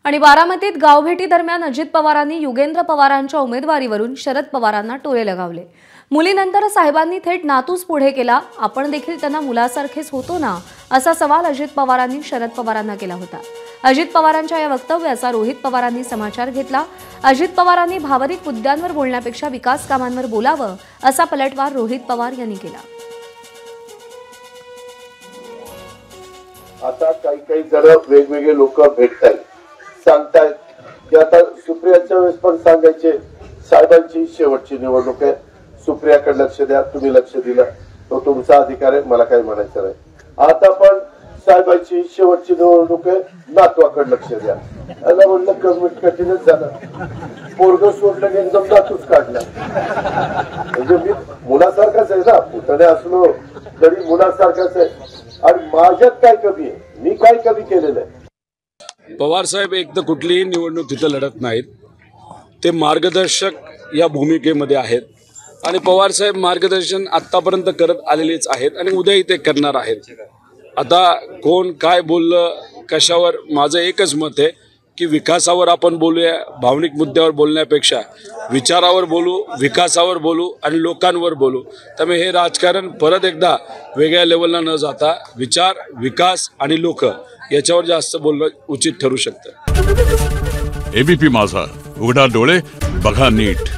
आणि बारामतीत गावभेटी दरम्यान अजित पवारांनी युगेंद्र पवारांच्या उमेदवारीवरून शरद पवारांना टोले लगावले। मुलीनंतर साहेबांनी थेट नातूस पुढे केला, आपण देखील त्यांना मुलासारखेच होतो ना, असा सवाल अजित पवारांनी शरद पवारांना केला होता। अजित पवारांच्या या वक्तव्याचा रोहित पवारांनी समाचार घेतला। अजित पवारांनी भावनिक मुद्द्यांवर बोलण्यापेक्षा विकास कामांवर बोलावं, असा पलटवार रोहित पवार यांनी केला। आता काही जण वेगवेगळे लोक भेटतात, सांगतायत की आता सुप्रियाच्या वेळेस पण सांगायचे साहेबांची शेवटची निवडणूक आहे, सुप्रियाकडे लक्ष द्या, तुम्ही लक्ष दिलं तो तुमचा अधिकार आहे, मला काही म्हणायचं नाही। आता पण साहेबांची शेवटची निवडणूक आहे, नातवाकडे लक्ष द्या। याला म्हणलं कमिट कठीणच झालं, पोरग सोडलं की एकदम नातूच काढला। म्हणजे मी मुलासारखाच आहे ना, पुतणे असलो तरी मुलासारखाच आहे। आणि माझ्यात काय कमी आहे, मी काय कमी केलेलं आहे? पवार साहेब एक तर कुठलीही निवडणूक तिथं लढत नाहीत, ते मार्गदर्शक या भूमिकेमध्ये आहेत आणि पवार साहेब मार्गदर्शन आत्तापर्यंत करत आलेलेच आहेत आणि उद्याही ते करणार आहेत। आता कोण काय बोललं कशावर, माझं एकच मत आहे की विकासावर आपण बोलूया, भावनिक मुद्द्यावर बोलण्यापेक्षा विचारावर बोलू, विकासावर बोलू आणि लोकांवर बोलू। त्यामुळे हे राजकारण परत एकदा वेगळ्या लेवलला न जाता विचार, विकास आणि लोक याच्यावर जास्त बोलणं उचित ठरू शकतं। एबीपी माझा, उघडा डोळे बघा नीट।